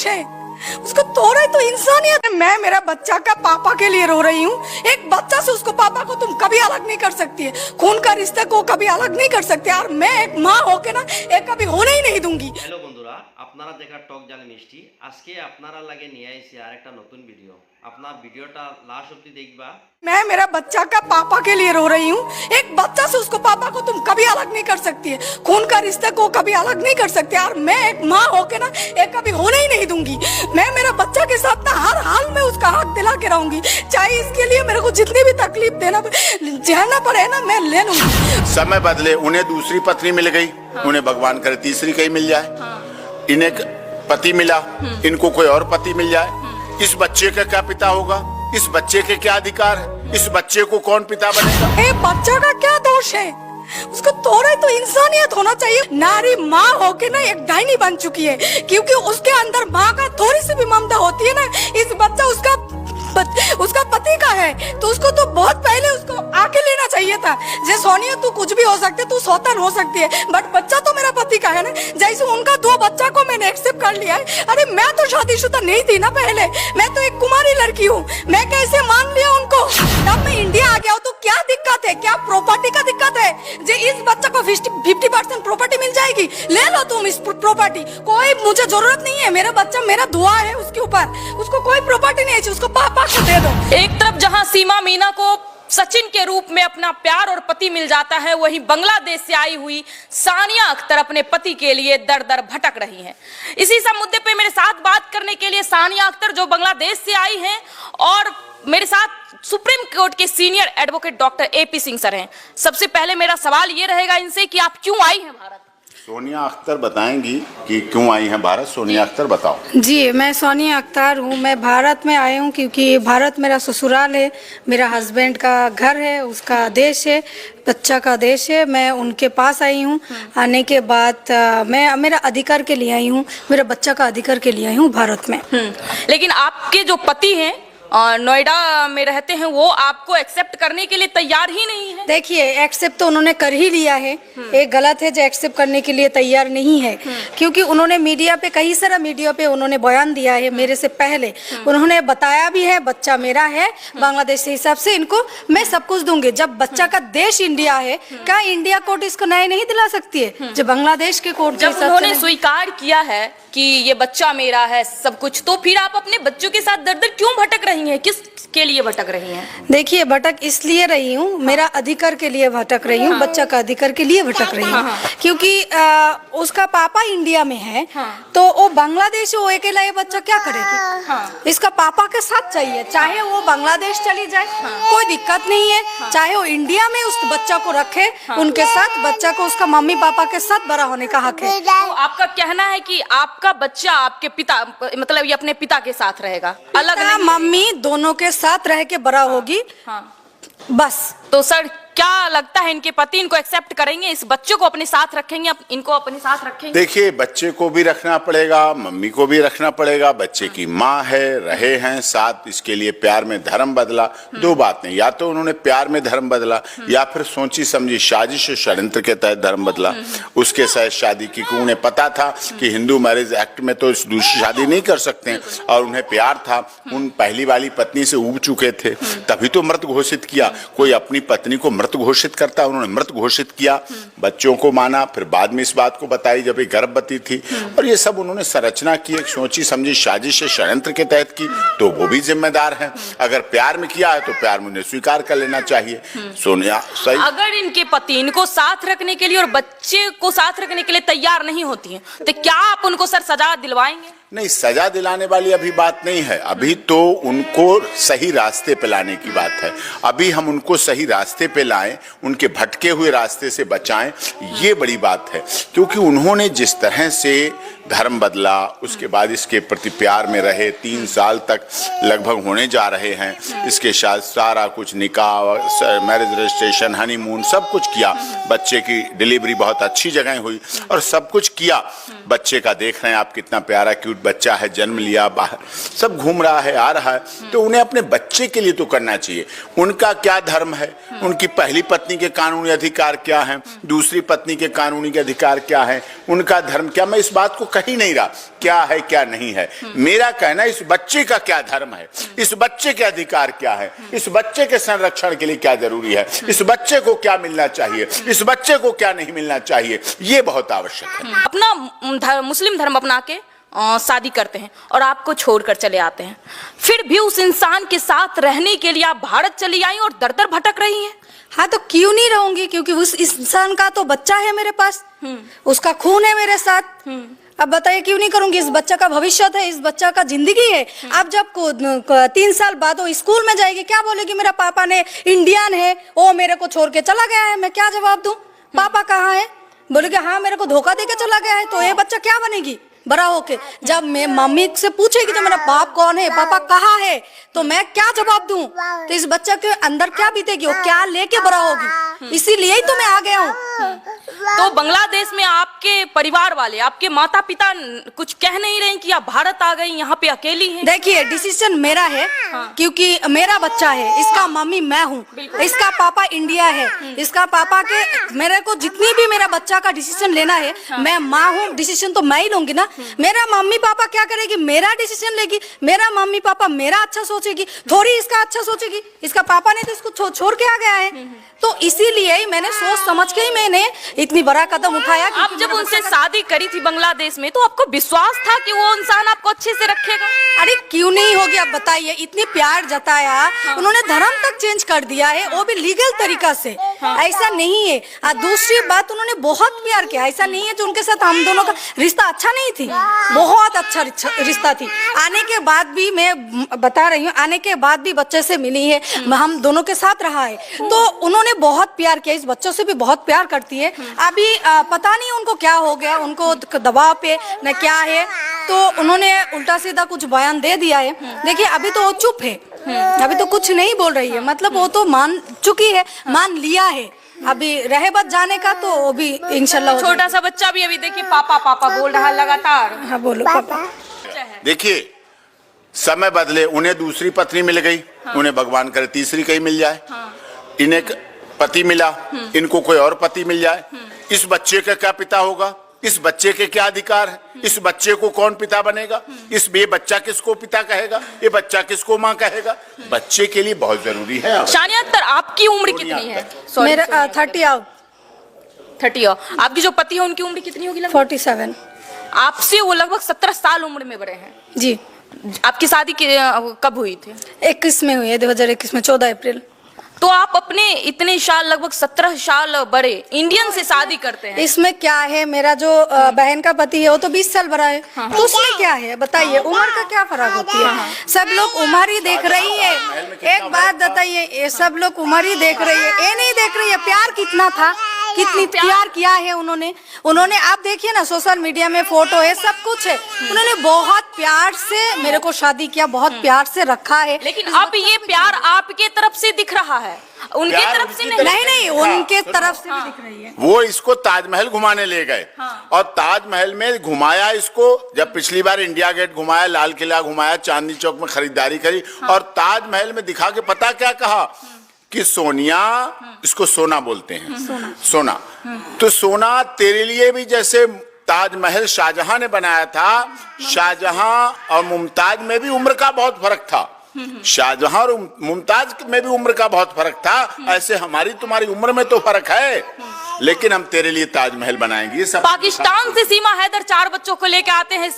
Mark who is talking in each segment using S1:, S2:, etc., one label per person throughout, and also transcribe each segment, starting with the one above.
S1: दोष है? उसको तोड़े तो इंसानियत। मैं मेरा बच्चा का पापा के लिए रो रही हूँ। एक बच्चा से उसको पापा को तुम कभी अलग नहीं कर सकती है, खून का रिश्ते को कभी अलग नहीं कर सकते। और मैं एक माँ होके ना एक कभी होने ही नहीं दूंगी।
S2: हेलो बंधुरा, আপনারা দেখা টক জালে মিষ্টি। আজকে আপনারা লাগে নিয়ে আইছি আরেকটা নতুন ভিডিও। আপনার ভিডিওটা লাস্ট অবধি দেখবা।
S1: मैं मेरा बच्चा का पापा के लिए रो रही हूँ। एक बच्चा से उसको पापा को तुम कभी अलग नहीं कर सकती है, खून का रिश्ते को कभी अलग नहीं कर सकते। और मैं एक माँ होके ना एक कभी होने ही नहीं दूंगी। मैं मेरा बच्चा के साथ ना हर हाल में उसका हक दिला के रहूंगी, चाहे इसके लिए मेरे को जितनी भी तकलीफ देना झेलना पड़े ना, मैं ले लूंगी।
S3: समय बदले, उन्हें दूसरी पत्नी मिल गई, उन्हें भगवान करे तीसरी कहीं मिल जाए। इन्हें पति मिला, इनको कोई और पति मिल जाए। इस बच्चे का क्या पिता होगा? इस बच्चे के क्या अधिकार है? इस बच्चे को कौन पिता बनेगा?
S1: बच्चा का क्या दोष है? उसको तोड़े तो इंसानियत होना चाहिए। नारी माँ होके ना एक डायनी बन चुकी है, क्योंकि उसके अंदर माँ का थोड़ी सी भी ममता होती है ना। इस बच्चा उसका पति का है, तो उसको तो बहुत पहले उसको आके लेना चाहिए था। जैसे सोनिया तू कुछ भी हो सकती है, तू सौतन हो सकती है, बट बच्चा तो मेरा पति का है ना। जैसे उनका 2 बच्चा को मैंने एक्सेप्ट कर लिया है। अरे मैं तो शादीशुदा नहीं थी ना पहले, मैं तो एक कुमारी लड़की हूँ। मैं कैसे मान लिया उनको? तब मैं इंडिया आ गया हूँ, तो क्या दिक्कत है? क्या प्रॉपर्टी का दिक्कत है? जो इस बच्चा को 50% प्रॉपर्टी मिल जाएगी, ले लो तुम इस प्रॉपर्टी। कोई मुझे जरूरत नहीं है, मेरा बच्चा मेरा दुआ है उसके ऊपर। उसको कोई प्रॉपर्टी नहीं है, उसको पापा को दे दो।
S4: एक तरफ जहां सीमा मीना को सचिन के रूप में अपना प्यार और पति मिल जाता है, वहीं बांग्लादेश से आई हुई सानिया अख्तर अपने पति के लिए दर दर भटक रही हैं। इसी सब मुद्दे पे मेरे साथ बात करने के लिए सानिया अख्तर जो बांग्लादेश से आई हैं, और मेरे साथ सुप्रीम कोर्ट के senior advocate doctor AP Singh sir हैं। सबसे पहले मेरा सवाल ये रहेगा इनसे कि आप क्यों आई हैं भारत?
S3: सोनिया अख्तर बताएंगी कि क्यों आई हैं भारत। सोनिया अख्तर बताओ।
S5: जी, मैं सोनिया अख्तर हूँ। मैं भारत में आई हूँ क्योंकि भारत मेरा ससुराल है, मेरा हस्बैंड का घर है, उसका देश है, बच्चा का देश है। मैं उनके पास आई हूँ। आने के बाद मैं मेरा अधिकार के लिए आई हूँ, मेरा बच्चा का अधिकार के लिए आई हूँ भारत में।
S4: लेकिन आपके जो पति हैं नोएडा में रहते हैं, वो आपको एक्सेप्ट करने के लिए तैयार ही नहीं है।
S5: देखिए, एक्सेप्ट तो उन्होंने कर ही लिया है। एक गलत है जो एक्सेप्ट करने के लिए तैयार नहीं है, क्योंकि उन्होंने मीडिया पे कई सारा मीडिया पे उन्होंने बयान दिया है मेरे से पहले। उन्होंने बताया भी है बच्चा मेरा है, बांग्लादेश के हिसाब से इनको मैं सब कुछ दूंगी। जब बच्चा का देश इंडिया है, क्या इंडिया कोर्ट इसको न्याय नहीं दिला सकती है? जब बांग्लादेश के कोर्ट
S4: जब उन्होंने स्वीकार किया है कि ये बच्चा मेरा है सब कुछ, तो फिर आप अपने बच्चों के साथ दर दर क्यों भटक रही हैं? किस के लिए भटक रही हैं?
S5: देखिए, भटक इसलिए रही हूँ, मेरा अधिकार के लिए भटक रही हूँ, बच्चा का अधिकार के लिए भटक रही हूँ। क्योंकि उसका पापा इंडिया में है, तो वो बांग्लादेश, वो अकेला ये बच्चा क्या करेगी? इसका पापा के साथ चाहिए। चाहे वो बांग्लादेश चली जाए, कोई दिक्कत नहीं है। चाहे वो इंडिया में उस बच्चा को रखे उनके साथ, बच्चा को उसका मम्मी पापा के साथ बड़ा होने का हक है।
S4: तो आपका कहना है कि आपका बच्चा आपके पिता, मतलब ये अपने पिता के साथ रहेगा, अलग नहीं?
S5: मम्मी दोनों के साथ रह के बड़ा होगी, बस।
S4: तो सर, क्या लगता है इनके पति इनको एक्सेप्ट करेंगे, इस बच्चे को अपने साथ रखेंगे, इनको अपने साथ रखेंगे?
S3: देखिए, बच्चे को भी रखना पड़ेगा, मम्मी को भी रखना पड़ेगा। बच्चे की माँ है, रहे हैं साथ, इसके लिए प्यार में धर्म बदला। 2 बातें, या तो उन्होंने प्यार में धर्म बदला, या फिर सोची समझी साजिश षड्यंत्र के तहत धर्म बदला। उसके साथ शादी की, उन्हें पता था कि हिंदू मैरिज एक्ट में तो दूसरी शादी नहीं कर सकते, और उन्हें प्यार था, उन पहली वाली पत्नी से उब चुके थे, तभी तो मृत घोषित किया। कोई अपनी पत्नी को मृत घोषित करता, उन्होंने मृत घोषित किया, बच्चों को माना, फिर बाद में इस बात को बताई जब ये गर्भवती थी। और ये सब उन्होंने संरचना की, एक सोची समझी साजिश षड्यंत्र के तहत की, तो वो भी जिम्मेदार है। अगर प्यार में किया है तो प्यार में उन्हें स्वीकार कर लेना चाहिए। सोनिया सही।
S4: अगर इनके पति इनको साथ रखने के लिए और बच्चे को साथ रखने के लिए तैयार नहीं होती हैं, तो क्या आप उनको सर सजा दिलवाएंगे?
S3: नहीं, सजा दिलाने वाली अभी बात नहीं है। अभी तो उनको सही रास्ते पे लाने की बात है। अभी हम उनको सही रास्ते पे लाएं, उनके भटके हुए रास्ते से बचाएं, ये बड़ी बात है। क्योंकि उन्होंने जिस तरह से धर्म बदला, उसके बाद इसके प्रति प्यार में रहे, 3 साल तक लगभग होने जा रहे हैं, इसके साथ सारा कुछ निकाह, मैरिज रजिस्ट्रेशन, हनीमून, सब कुछ किया। बच्चे की डिलीवरी बहुत अच्छी जगह हुई और सब कुछ किया। बच्चे का देख रहे हैं आप, कितना प्यारा क्यूट बच्चा है, जन्म लिया, बाहर सब घूम रहा है, आ रहा है। तो उन्हें अपने बच्चे के लिए तो करना चाहिए। उनका क्या धर्म है, उनकी पहली पत्नी के कानूनी अधिकार क्या है, दूसरी पत्नी के कानूनी अधिकार क्या है, उनका धर्म क्या, मैं इस बात को कहीं ही नहीं रहा क्या है क्या नहीं है। मेरा कहना इस बच्चे का क्या धर्म है, इस बच्चे के अधिकार क्या है, इस बच्चे के संरक्षण के लिए क्या जरूरी है, इस बच्चे को क्या मिलना चाहिए, इस बच्चे को क्या नहीं मिलना चाहिए, ये बहुत आवश्यक है।
S4: अपना मुस्लिम धर्म अपना के शादी करते हैं और आपको छोड़कर चले आते हैं, फिर भी उस इंसान के साथ रहने के लिए आप भारत चली आई और दर दर भटक रही हैं।
S5: हाँ तो क्यों नहीं रहूंगी, क्योंकि उस इंसान का तो बच्चा है मेरे पास, उसका खून है मेरे साथ। अब बताइए क्यों नहीं करूंगी, इस बच्चा का भविष्य है, इस बच्चा का जिंदगी है। अब जब 3 साल बाद वो स्कूल में जाएगी, क्या बोलेगी मेरा पापा ने इंडियन है, वो मेरे को छोड़ के चला गया है, मैं क्या जवाब दूं? पापा कहाँ है? बोलेगी हाँ मेरे को धोखा देके चला गया है। तो ये बच्चा क्या बनेगी बड़ा होके? जब मैं मम्मी से पूछेगी तो मेरा बाप कौन है, पापा कहाँ है, तो मैं क्या जवाब दूं? तो इस बच्चा के अंदर क्या बीतेगी, वो क्या लेके बड़ा होगी? इसीलिए ही तो मैं आ गया हूँ।
S4: तो बांग्लादेश में आपके परिवार वाले, आपके माता पिता कुछ कह नहीं रहे कि आप भारत आ गई, यहाँ पे अकेली हैं?
S5: देखिए डिसीजन मेरा है, क्योंकि मेरा बच्चा है, इसका मम्मी मैं हूँ, इसका पापा इंडिया है, इसका पापा के मेरे को जितनी भी मेरा बच्चा का डिसीजन लेना है, मैं माँ हूँ, डिसीजन तो मैं ही लूंगी ना। मेरा मम्मी पापा क्या करेगी, मेरा डिसीजन लेगी, मेरा मम्मी पापा मेरा अच्छा सोचेगी, थोड़ी इसका अच्छा सोचेगी। इसका पापा ने तो इसको छोड़ के आ गया है, तो इसीलिए ही मैंने सोच समझ के ही मैंने इतनी बड़ा कदम उठाया।
S4: आप जब उनसे शादी करी थी बांग्लादेश में, तो आपको विश्वास था कि वो इंसान आपको अच्छे से रखेगा?
S5: अरे क्यों नहीं होगी, आप बताइए, इतनी प्यार जताया, उन्होंने धर्म तक चेंज कर दिया है, वो भी लीगल तरीका से। ऐसा नहीं है। दूसरी बात, उन्होंने बहुत प्यार किया, ऐसा नहीं है जो उनके साथ हम दोनों का रिश्ता अच्छा नहीं थी, बहुत अच्छा रिश्ता थी। आने के बाद भी, मैं बता रही हूँ, आने के बाद भी बच्चे से मिली है, हम दोनों के साथ रहा है, तो उन्होंने बहुत प्यार किया, इस बच्चों से भी बहुत प्यार करती है। अभी पता नहीं उनको क्या हो गया, उनको दबाव पे न क्या है, तो उन्होंने उल्टा सीधा कुछ बयान दे दिया है। देखिए अभी तो वो चुप है, अभी तो कुछ नहीं बोल रही है, मतलब वो तो मान चुकी है, मान लिया है। अभी रहे बात जाने का, तो वो भी इंशाल्लाह।
S4: छोटा सा बच्चा भी अभी देखिए पापा पापा बोल रहा है लगातार।
S5: हाँ बोलो पापा।
S3: देखिए समय बदले, उन्हें दूसरी पत्नी मिल गई, उन्हें भगवान करे तीसरी कहीं मिल जाए। इन्हें पति मिला, इनको कोई और पति मिल जाए, इस बच्चे का क्या पिता होगा, इस बच्चे के क्या अधिकार है, इस बच्चे को कौन पिता बनेगा, ये बच्चा किसको पिता कहेगा, ये बच्चा किसको माँ कहेगा? बच्चे के लिए बहुत जरूरी है।
S4: शानिया अख्तर, आपकी उम्र कितनी है?
S5: मेरा 30
S4: आपकी जो पति है उनकी उम्र कितनी होगी?
S5: 47।
S4: आपसे वो लगभग 17 साल उम्र में बड़े हैं।
S5: जी।
S4: आपकी शादी कब हुई थी?
S5: 21 में हुई है, 2021 में 14 अप्रैल।
S4: तो आप अपने इतने साल, लगभग 17 साल बड़े इंडियन से शादी करते हैं।
S5: इसमें क्या है, मेरा जो बहन का पति है वो तो 20 साल बड़ा है, तो उसमें क्या है बताइए, उम्र का क्या फर्क होती है? सब लोग उम्र ही देख रही है। एक बात बताइए, ये सब लोग उम्र ही देख रही है, ये नहीं देख रही है प्यार कितना था, कितनी प्यार किया है उन्होंने। आप देखिए ना, सोशल मीडिया में फोटो है, सब कुछ है, उन्होंने बहुत प्यार से मेरे को शादी किया, बहुत प्यार से रखा है।
S4: लेकिन अब ये प्यार आपके तरफ से दिख रहा है, उनके तरफ से
S5: नहीं, उनके तरफ से भी दिख रही है।
S3: वो इसको ताजमहल घुमाने ले गए, और ताजमहल में घुमाया इसको। जब पिछली बार इंडिया गेट घुमाया, लाल किला घुमाया, चांदनी चौक में खरीदारी करी, और ताजमहल में दिखा के पता क्या कहा कि सोनिया, इसको सोना बोलते हैं, सोना, तो सोना तेरे लिए भी जैसे ताजमहल शाहजहां ने बनाया था, शाहजहां और मुमताज में भी उम्र का बहुत फर्क था, शाहजहां और मुमताज में भी उम्र का बहुत फर्क था, ऐसे हमारी तुम्हारी उम्र में तो फर्क है, लेकिन हम तेरे लिए ताजमहल बनाएंगे। ये सब
S4: पाकिस्तान से सीमा हैदर 4 बच्चों को लेके आते हैं,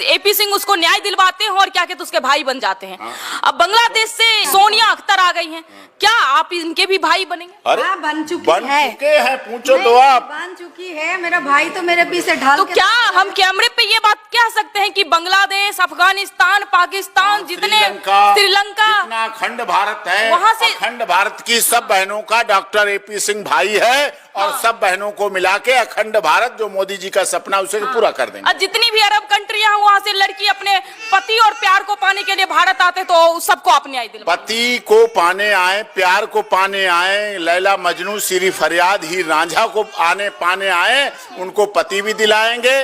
S4: एपी सिंह उसको न्याय दिलवाते हैं और क्या कहते हैं उसके भाई बन जाते हैं। अब बांग्लादेश से सोनिया अख्तर आ गई हैं, क्या आप इनके भी भाई बनेंगे?
S3: अरे
S5: बन चुके हैं,
S3: पूछो तो आप।
S5: बन चुकी है, मेरा भाई तो मेरे पीछे ढाल।
S4: तो क्या हम कैमरे पे ये बात कह सकते हैं कि बांग्लादेश, अफगानिस्तान, पाकिस्तान, जितने श्रीलंका,
S3: जितना अखंड भारत है,
S4: वहाँ से
S3: अखंड भारत की सब बहनों का डॉक्टर एपी सिंह भाई है, और सब बहनों को मिला के अखंड भारत, जो मोदी जी का सपना, उसे पूरा कर देंगे।
S4: और जितनी भी अरब कंट्रियां हैं, वहाँ से लड़की अपने पति और प्यार को पाने के लिए भारत आते, तो सबको आप न्याय दिलवाएं।
S3: पति को पाने आए, प्यार को पाने आए, लैला मजनू, सीरी फरियाद, हीर रांझा को पाने आए, उनको पति भी दिलाएंगे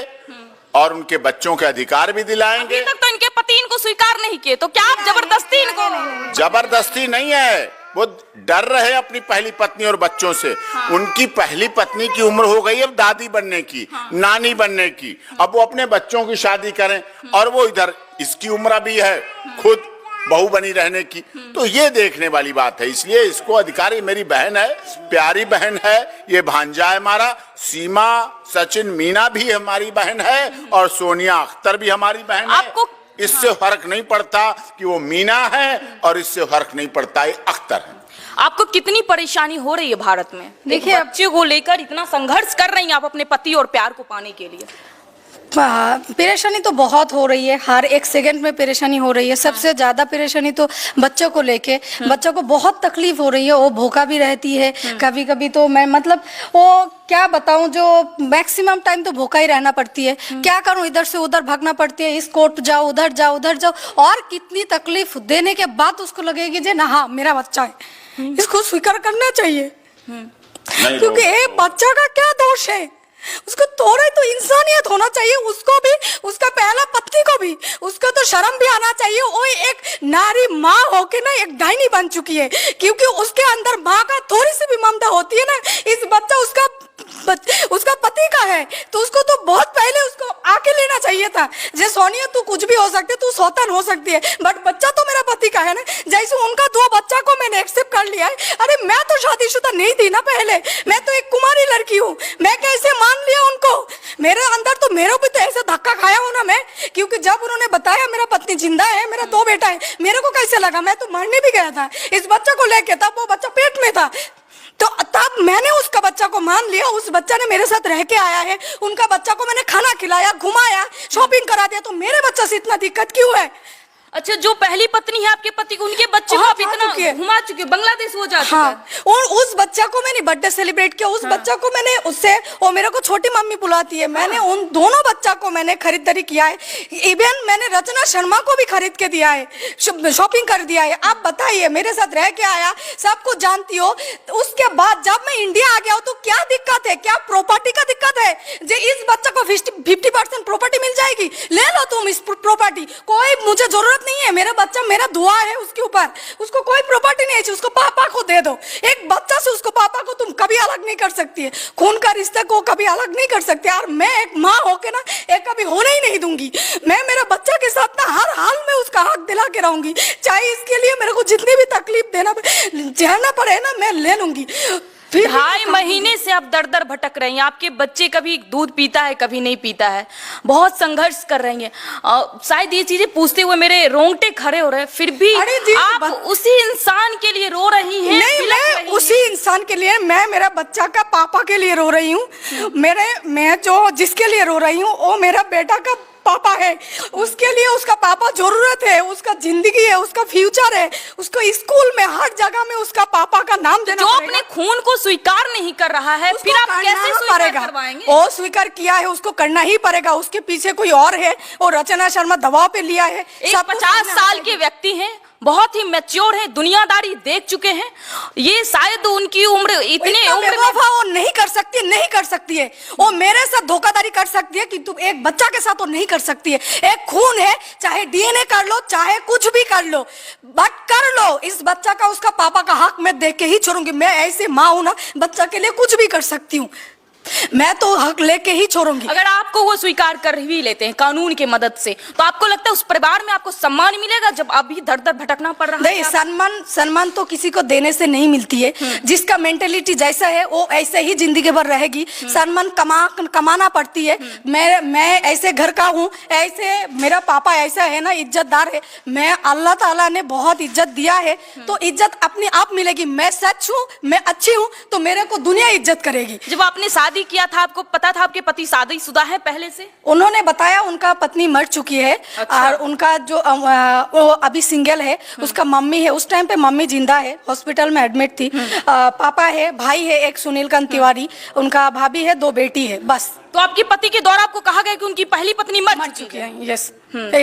S3: और उनके बच्चों के अधिकार भी दिलाएंगे।
S4: अभी तक तो इनके पति इनको स्वीकार नहीं किए, तो क्या आप जबरदस्ती इनको?
S3: जबरदस्ती नहीं है, वो डर रहे अपनी पहली पत्नी और बच्चों से। उनकी पहली पत्नी की उम्र हो गई अब दादी बनने की, नानी बनने की। अब वो अपने बच्चों की शादी करें और वो इधर इसकी उम्र भी है खुद बहू बनी रहने की, तो ये देखने वाली बात है। इसलिए इसको अधिकारी, मेरी बहन है, प्यारी बहन है, ये भांजा है हमारा। सीमा सचिन मीना भी हमारी बहन है और सोनिया अख्तर भी हमारी बहन है।
S4: आपको
S3: इससे फर्क नहीं पड़ता कि वो मीना है और इससे फर्क नहीं पड़ता ये अख्तर है।
S4: आपको कितनी परेशानी हो रही है भारत में?
S5: देखिए,
S4: बच्चे को लेकर इतना संघर्ष कर रही हैं आप अपने पति और प्यार को पाने के लिए।
S5: परेशानी तो बहुत हो रही है, हर एक सेकंड में परेशानी हो रही है। सबसे ज्यादा परेशानी तो बच्चों को लेके, बच्चों को बहुत तकलीफ हो रही है। वो भूखा भी रहती है कभी कभी, तो मैं मतलब वो क्या बताऊं, जो मैक्सिमम टाइम तो भूखा ही रहना पड़ती है। क्या करूं, इधर से उधर भागना पड़ती है, इस कोर्ट जाओ, उधर जाओ, उधर जाओ, और कितनी तकलीफ देने के बाद उसको लगेगी जे ना हाँ मेरा बच्चा है, इसको स्वीकार करना चाहिए। क्योंकि एक बच्चा का क्या दोष है, उसको थोड़ा तो इंसानियत होना चाहिए, उसको भी, उसका पहला पति को भी, उसको तो शर्म भी आना चाहिए। वो एक नारी माँ होके ना एक डायनी बन चुकी है, क्योंकि उसके अंदर माँ का थोड़ी सी भी ममता होती है ना। इस बच्चा उसका पति का है, तो उसको तो बहुत पहले उसको आके लेना चाहिए था। जैसे सोनिया तू कुछ भी हो सकती है, तू सौतन हो सकती है, बट बच्चा तो मेरा पति का है ना। जैसे उनका 2 बच्चा को मैंने एक्सेप्ट कर लिया है, अरे मैं तो शादीशुदा नहीं थी ना पहले, मैं तो एक कुमारी लड़की हूँ, मैं कैसे मान लिया उनको? मेरे अंदर तो मेरे भी तो ऐसे धक्का खाया हूँ ना मैं, क्योंकि जब उन्होंने बताया मेरा पत्नी जिंदा है, मेरा 2 बेटा है, मेरे को कैसे लगा, मैं तो मरने भी गया था इस बच्चे को लेके। तब वो बच्चा पेट में था, तो तब मैंने उसका बच्चा को मान लिया। उस बच्चा ने मेरे साथ रह के आया है, उनका बच्चा को मैंने खाना खिलाया, घुमाया, शॉपिंग करा दिया, तो मेरे बच्चा से इतना दिक्कत क्यों है?
S4: अच्छा, जो पहली पत्नी है आपके पति को, उनके बच्चे को आप इतना घुमा चुके, बांग्लादेश वो जा चुका है।
S5: और उस बच्चा को मैंने बर्थडे सेलिब्रेट किया, उस बच्चा को मैंने उससे, वो मेरे को छोटी मम्मी बुलाती है, मैंने उन दोनों बच्चा को मैंने खरीदारी किया है। इवन मैंने रचना शर्मा को भी खरीद के दिया है, शॉपिंग कर दिया है। आप बताइए, मेरे साथ रह के आया, सब कुछ जानती हो। उसके बाद जब मैं इंडिया आ गया तो क्या दिक्कत है? क्या प्रॉपर्टी का दिक्कत है? जो इस बच्चा को 50% प्रॉपर्टी मिल जाएगी, ले लो तुम इस प्रॉपर्टी, कोई मुझे जरूरत नहीं है। मेरा बच्चा, मेरा दुआ है उसके ऊपर, उसको कोई प्रॉपर्टी नहीं है, उसको पापा को दे दो। एक बच्चा से उसको पापा को तुम कभी अलग नहीं कर सकती है, खून का रिश्ते को कभी अलग नहीं कर सकते। और मैं एक माँ होके ना एक कभी होने ही नहीं दूंगी। मैं मेरा बच्चा के साथ ना हर हाल में उसका हक दिला के रहूंगी, चाहे इसके लिए मेरे को जितनी भी तकलीफ देना झेलना पड़े ना, मैं ले लूंगी।
S4: 2.5 महीने से आप दर दर भटक रही हैं। आपके बच्चे कभी दूध पीता है, कभी नहीं पीता है, बहुत संघर्ष कर रही हैं। शायद ये चीजें पूछते हुए मेरे रोंगटे खड़े हो रहे हैं, फिर भी आप उसी इंसान के लिए रो रही हैं।
S5: नहीं, मैं उसी इंसान के लिए, मैं मेरा बच्चा का पापा के लिए रो रही हूँ। मैं जो जिसके लिए रो रही हूँ वो मेरा बेटा का पापा है, उसके लिए उसका पापा जरूरत है, उसका जिंदगी है, उसका फ्यूचर है, उसको स्कूल में हर जगह में उसका पापा का नाम देना
S4: जो अपने खून को स्वीकार नहीं कर रहा है, फिर आप कैसे स्वीकार करवाएंगे?
S5: वो स्वीकार किया है, उसको करना ही पड़ेगा। उसके पीछे कोई और है, और रचना शर्मा दबाव पे लिया है।
S4: एक 50 साल के व्यक्ति हैं, बहुत ही मैच्योर है, दुनियादारी देख चुके हैं। ये शायद उनकी उम्र इतने उम्र में
S5: वो नहीं कर सकती है। वो मेरे साथ धोखाधड़ी कर सकती है कि तुम एक बच्चा के साथ वो नहीं कर सकती है। एक खून है, चाहे डीएनए कर लो, चाहे कुछ भी कर लो, बट कर लो। इस बच्चा का, उसका पापा का हक मैं देख के ही छोड़ूंगी। मैं ऐसी माँ हूं ना, बच्चा के लिए कुछ भी कर सकती हूँ, मैं तो हक लेके ही छोड़ूंगी।
S4: अगर आपको वो स्वीकार कर भी लेते हैं कानून की मदद से, तो आपको लगता है उस परिवार में आपको सम्मान मिलेगा जब अभी दर दर भटकना पड़ रहा है?
S5: नहीं, सम्मान तो किसी को देने से नहीं मिलती है। जिसका मेंटेलिटी जैसा है वो ऐसे ही जिंदगी भर रहेगी। सम्मान कमाना पड़ती है। मैं ऐसे घर का हूँ, ऐसे मेरा पापा ऐसा है ना, इज्जतदार है। मैं, अल्लाह ताला ने बहुत इज्जत दिया है, तो इज्जत अपने आप मिलेगी। मैं सच हूँ, मैं अच्छी हूँ, तो मेरे को दुनिया इज्जत करेगी।
S4: जब आपने शादी किया था, आपको पता था आपके पति शादीशुदा है पहले से?
S5: उन्होंने बताया उनका पत्नी मर चुकी है। अच्छा। और उनका जो वो अभी सिंगल है, उसका मम्मी है, उस टाइम पे मम्मी जिंदा है, हॉस्पिटल में एडमिट थी। पापा है, भाई है एक सुनील कांत तिवारी, उनका भाभी है, 2 बेटी है, बस।
S4: तो आपके पति के द्वारा आपको कहा गया कि उनकी पहली पत्नी मर चुकी है।
S5: यस,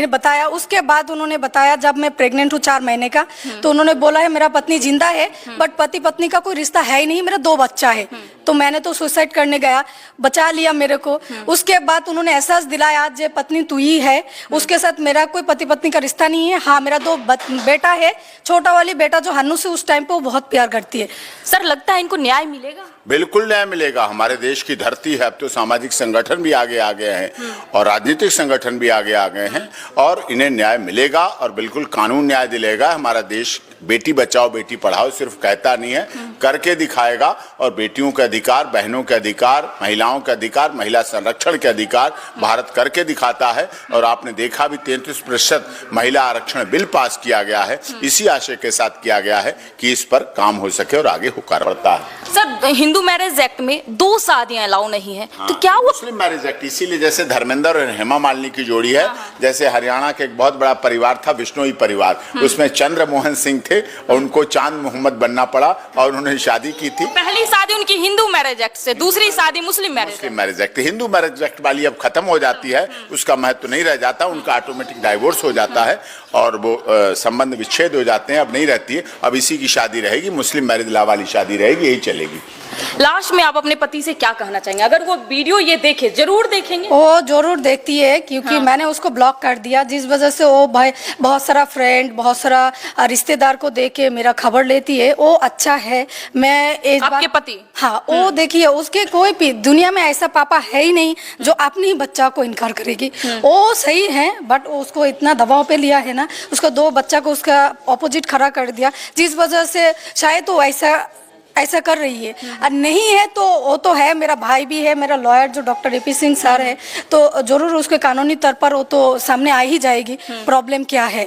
S5: बताया। उसके बाद उन्होंने बताया जब मैं प्रेग्नेंट हूँ 4 महीने का, तो उन्होंने बोला है मेरा पत्नी जिंदा है, बट पति पत्नी का कोई रिश्ता है ही नहीं, मेरा 2 बच्चा है। तो मैंने तो सुसाइड करने गया, बचा लिया मेरे को। उसके बाद उन्होंने एहसास दिलाया आज ये पत्नी तू ही है, उसके साथ मेरा कोई पति पत्नी का रिश्ता नहीं है। हाँ, मेरा 2 बेटा है, छोटा वाली बेटा जो हन्नू से उस टाइम पे वो बहुत प्यार करती है।
S4: सर, लगता है इनको न्याय मिलेगा?
S3: बिल्कुल न्याय मिलेगा। हमारे देश की धरती है, अब तो सामाजिक संगठन भी आगे आ गए हैं और राजनीतिक संगठन भी आगे आ गए हैं, और इन्हें न्याय मिलेगा और बिल्कुल कानून न्याय दिलाएगा। हमारा देश बेटी बचाओ बेटी पढ़ाओ सिर्फ कहता नहीं है, करके दिखाएगा। और बेटियों के अधिकार, बहनों के अधिकार, महिलाओं के अधिकार, महिला संरक्षण के अधिकार भारत करके दिखाता है। और आपने देखा भी 33% महिला आरक्षण बिल पास किया गया है, इसी आशय के साथ किया गया है कि इस पर काम हो सके और आगे होकर बढ़ता है।
S4: सर, हिंदू मैरिज एक्ट में 2 शादियां अलाउ नहीं है, तो क्या वो
S3: मुस्लिम मैरिज एक्ट, इसीलिए जैसे धर्मेंद्र और हेमा मालिनी की जोड़ी है, जैसे हरियाणा के एक बहुत बड़ा परिवार था विश्नोई परिवार, उसमें चंद्र मोहन सिंह थे और उनको चांद मोहम्मद बनना पड़ा और उन्होंने शादी की थी।
S4: पहली शादी उनकी हिंदू मैरिज एक्ट से, दूसरी शादी मुस्लिम
S3: marriage act. Hindu marriage act वाली अब खत्म हो जाती है, उसका महत्व नहीं रह जाता, उनका ऑटोमेटिक डाइवोर्स हो जाता है और वो संबंध विच्छेद हो जाते हैं, अब नहीं रहती है। अब इसी की शादी रहेगी, मुस्लिम मैरिज लॉ वाली शादी रहेगी, यही चलेगी।
S4: लास्ट में आप अपने पति से क्या कहना चाहेंगे? अगर वो वीडियो ये देखे, जरूर देखेंगे?
S5: वो जरूर देखती है, क्योंकि मैंने उसको ब्लॉक कर दिया, जिस वजह से वो भाई बहुत सारा फ्रेंड, बहुत सारा रिश्तेदार को देख के मेरा खबर लेती है। वो अच्छा है। मैं एक
S4: आपके पति?
S5: हाँ, वो देखिए, उसके कोई भी दुनिया में ऐसा पापा है ही नहीं जो अपने ही बच्चा को इनकार करेगी। वो सही है, बट उसको इतना दबाव पे लिया है ना, उसका 2 बच्चा को उसका ऑपोजिट खड़ा कर दिया, जिस वजह से शायद वो ऐसा कर रही है। और नहीं है तो वो तो है, मेरा भाई भी है, मेरा लॉयर जो डॉक्टर AP सिंह सर है, तो जरूर उसके कानूनी तौर पर वो तो सामने आ ही जाएगी प्रॉब्लम क्या है।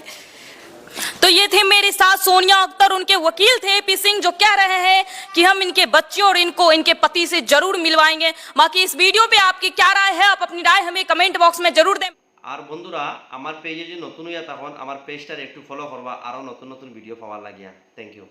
S4: तो ये थे मेरे साथ सोनिया अख्तर, उनके वकील थे AP सिंह, जो कह रहे हैं कि हम इनके बच्चों और इनके पति से जरूर मिलवाएंगे। बाकी इस वीडियो पे आपकी क्या राय है, आप अपनी राय हमें कमेंट बॉक्स में जरूर दें।
S2: আর বন্ধুরা, আমার পেজে যে নতুন হইয়া তখন আমার পেজটার একটু ফলো করবা, আরো নতুন নতুন ভিডিও পাওয়ার লাগিয়া। Thank you.